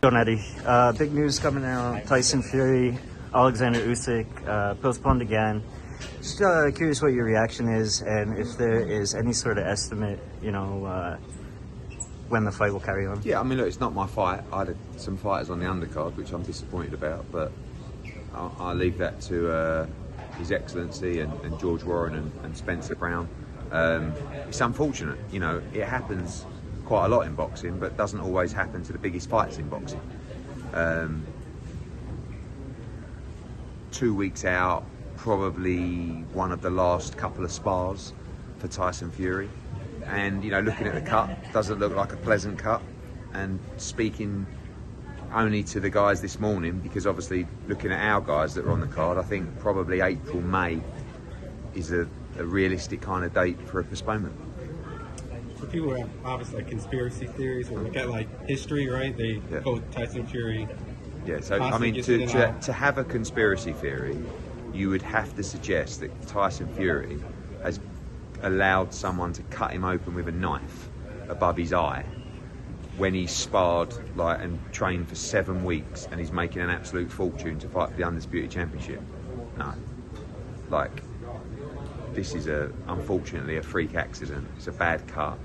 Don Eddie, big news coming out. Tyson Fury, Alexander Usyk, postponed again. Just curious what your reaction is, and if there is any sort of estimate, when the fight will carry on. Yeah, I mean, look, it's not my fight. I had some fighters on the undercard, which I'm disappointed about, but I'll leave that to His Excellency and George Warren and Spencer Brown. It's unfortunate, it happens quite a lot in boxing, but doesn't always happen to the biggest fights in boxing. 2 weeks out, probably one of the last couple of spars for Tyson Fury, and looking at the cut, doesn't look like a pleasant cut. And speaking only to the guys this morning, because obviously looking at our guys that are on the card, I think probably April, May is a realistic kind of date for a postponement. For people who have obviously conspiracy theories or look at history, right? They quote Tyson Fury. Yeah, so I mean, to have a conspiracy theory, you would have to suggest that Tyson Fury has allowed someone to cut him open with a knife above his eye when he sparred and trained for 7 weeks, and he's making an absolute fortune to fight for the Undisputed Championship. No, this is unfortunately a freak accident. It's a bad cut.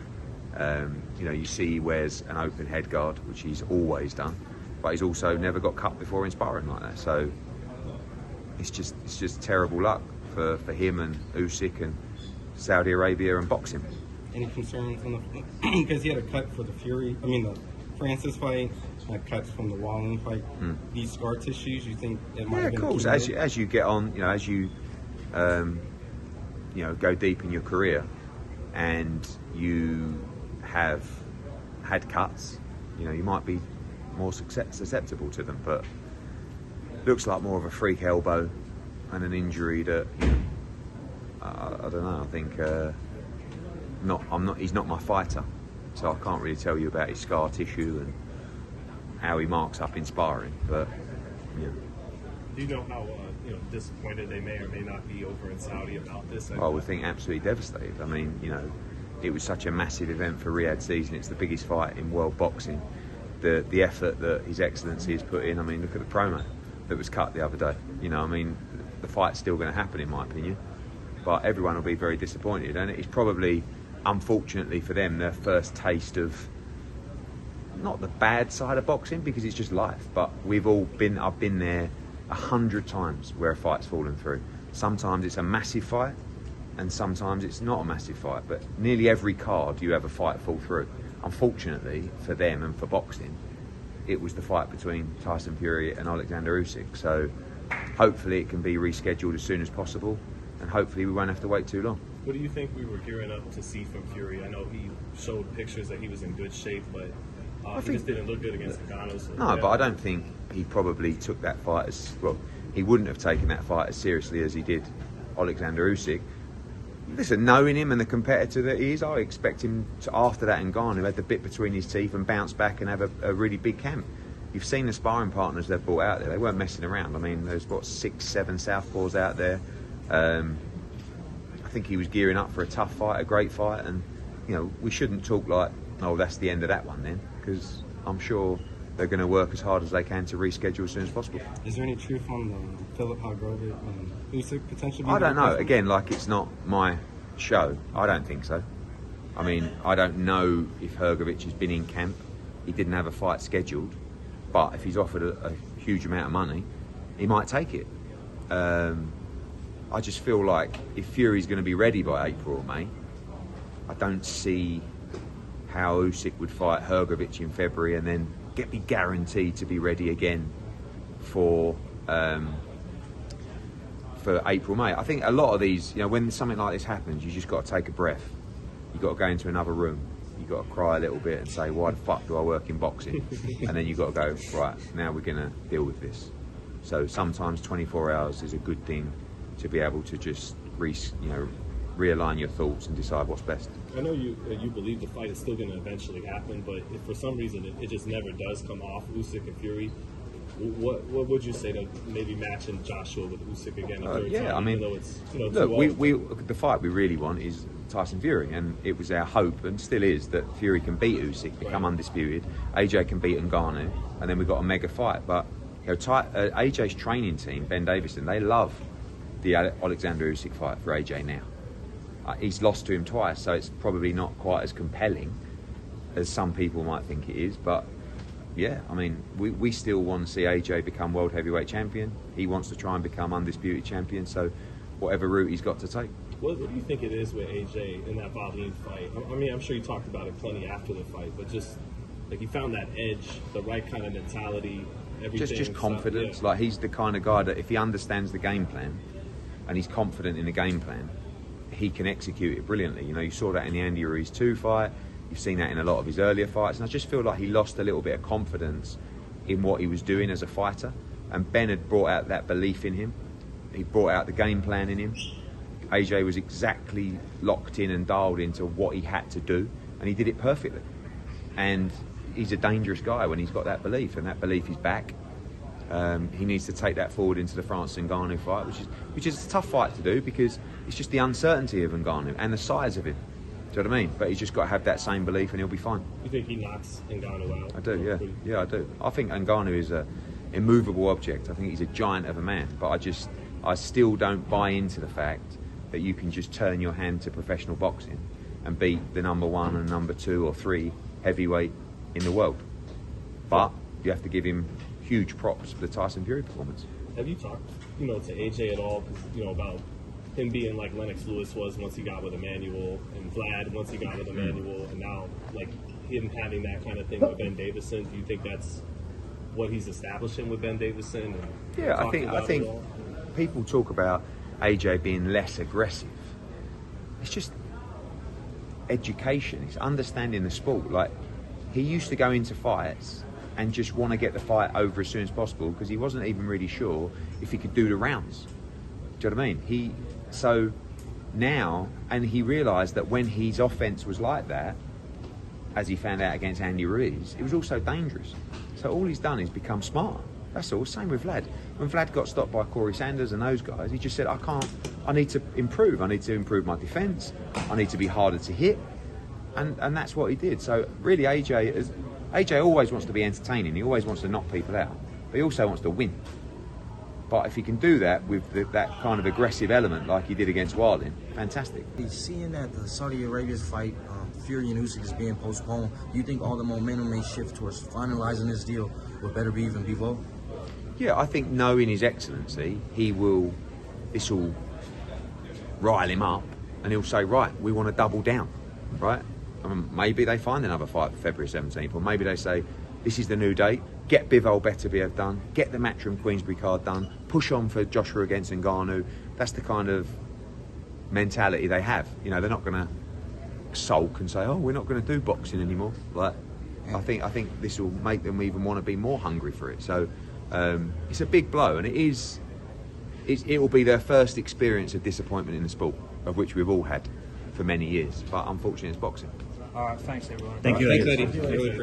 You see he wears an open head guard, which he's always done, but he's also never got cut before in sparring like that. So it's just terrible luck for him and Usyk and Saudi Arabia and boxing. Any concerns on the because he had a cut for the the Francis fight, cuts from the Wallen fight. These scar tissues, you think it might have been? Yeah, of course. As you get on, as you go deep in your career, and you have had cuts, you might be more susceptible to them. But looks like more of a freak elbow and an injury that I don't know. I think he's not my fighter, so I can't really tell you about his scar tissue and how he marks up in sparring. But do you know how disappointed they may or may not be over in Saudi about this? I would think absolutely devastated. I mean, it was such a massive event for Riyadh season. It's the biggest fight in world boxing. The effort that His Excellency has put in. I mean, look at the promo that was cut the other day. The fight's still going to happen, in my opinion, but everyone will be very disappointed, and it's probably, unfortunately for them, their first taste of not the bad side of boxing, because it's just life. But I've been there 100 times where a fight's fallen through. Sometimes it's a massive fight, and sometimes it's not a massive fight. But nearly every card you have a fight fall through. Unfortunately for them and for boxing, it was the fight between Tyson Fury and Alexander Usyk. So hopefully it can be rescheduled as soon as possible, and hopefully we won't have to wait too long. What do you think we were gearing up to see from Fury? I know he showed pictures that he was in good shape, but he just didn't look good against Ngannou. So but I don't think he probably took that fight as well. He wouldn't have taken that fight as seriously as he did Alexander Usyk. Listen, knowing him and the competitor that he is, I expect him to, after that Ngannou, had the bit between his teeth and bounce back and have a really big camp. You've seen the sparring partners they've brought out there. They weren't messing around. I mean, there's 6, 7 southpaws out there. I think he was gearing up for a tough fight, a great fight, and we shouldn't talk like, oh, that's the end of that one then, because I'm sure they're going to work as hard as they can to reschedule as soon as possible. Is there any truth on the Philip Hardrovic and Usyk potentially? I don't know. Again, it's not my show. I don't think so. I mean, I don't know if Hrgovic has been in camp. He didn't have a fight scheduled, but if he's offered a huge amount of money, he might take it. I just feel like if Fury's going to be ready by April or May, I don't see how Usyk would fight Hrgovic in February and then be guaranteed to be ready again for April, May. I think a lot of these, when something like this happens, you just got to take a breath. You've got to go into another room. You've got to cry a little bit and say, why the fuck do I work in boxing? And then you've got to go, right, now we're going to deal with this. So sometimes 24 hours is a good thing to be able to just realign your thoughts and decide what's best. I know you believe the fight is still going to eventually happen, but if for some reason it just never does come off, Usyk and Fury, What would you say to maybe matching Joshua with Usyk again a third Yeah, time, I mean, even though it's look, the fight we really want is Tyson Fury, and it was our hope, and still is, that Fury can beat Usyk, become undisputed. AJ can beat Ngannou, and then we've got a mega fight. But AJ's training team, Ben Davison, they love the Alexander Usyk fight for AJ now. He's lost to him twice, so it's probably not quite as compelling as some people might think it is. But yeah, I mean, we still want to see AJ become world heavyweight champion. He wants to try and become undisputed champion. So whatever route he's got to take. What do you think it is with AJ in that Wallin fight? I mean, I'm sure you talked about it plenty after the fight, but just like he found that edge, the right kind of mentality, everything. Just confidence. Yeah. Like, he's the kind of guy that if he understands the game plan and he's confident in the game plan, he can execute it brilliantly. You know, you saw that in the Andy Ruiz 2 fight. You've seen that in a lot of his earlier fights, and I just feel like he lost a little bit of confidence in what he was doing as a fighter. And Ben had brought out that belief in him. He brought out the game plan in him. AJ was exactly locked in and dialed into what he had to do, and he did it perfectly. And he's a dangerous guy when he's got that belief, and that belief is back. He needs to take that forward into the Francis Ngannou fight, which is a tough fight to do, because it's just the uncertainty of Ngannou and the size of him. Do you know what I mean? But he's just got to have that same belief, and he'll be fine. You think he knocks Ngannou out? I do, yeah. Yeah, I do. I think Ngannou is a immovable object. I think he's a giant of a man. But I still don't buy into the fact that you can just turn your hand to professional boxing and beat the number 1 and number 2 or 3 heavyweight in the world. But you have to give him huge props for the Tyson Fury performance. Have you talked, to AJ at all, about him being like Lennox Lewis was once he got with Emmanuel, and Vlad once he got with Emmanuel, and now like him having that kind of thing with Ben Davison? Do you think that's what he's establishing with Ben Davison? Yeah, I think people talk about AJ being less aggressive. It's just education. It's understanding the sport. Like, he used to go into fights and just want to get the fight over as soon as possible, because he wasn't even really sure if he could do the rounds. Do you know what I mean? So now, and he realised that when his offence was like that, as he found out against Andy Ruiz, it was also dangerous. So all he's done is become smart. That's all. Same with Vlad. When Vlad got stopped by Corey Sanders and those guys, he just said, I need to improve. I need to improve my defence. I need to be harder to hit. And that's what he did. So really, AJ always wants to be entertaining. He always wants to knock people out. But he also wants to win. But if he can do that with that kind of aggressive element like he did against Wallin, fantastic. Seeing that the Saudi Arabia's fight, Fury and Usyk, is being postponed, do you think all the momentum may shift towards finalizing this deal with Better Be Even Bivol? Yeah, I think knowing his excellency, this will rile him up, and he'll say, right, we want to double down, right? Maybe they find another fight for February 17th, or maybe they say, this is the new date, get Bivol Beterbiev done, get the Matchroom Queensbury card done, push on for Joshua against Ngannou. That's the kind of mentality they have. They're not going to sulk and say, oh, we're not going to do boxing anymore. Like, I think this will make them even want to be more hungry for it. So it's a big blow, and it will be their first experience of disappointment in the sport, of which we've all had for many years. But unfortunately, it's boxing. All right, thanks everyone. Thank you. Thanks, Eddie. Really appreciate it.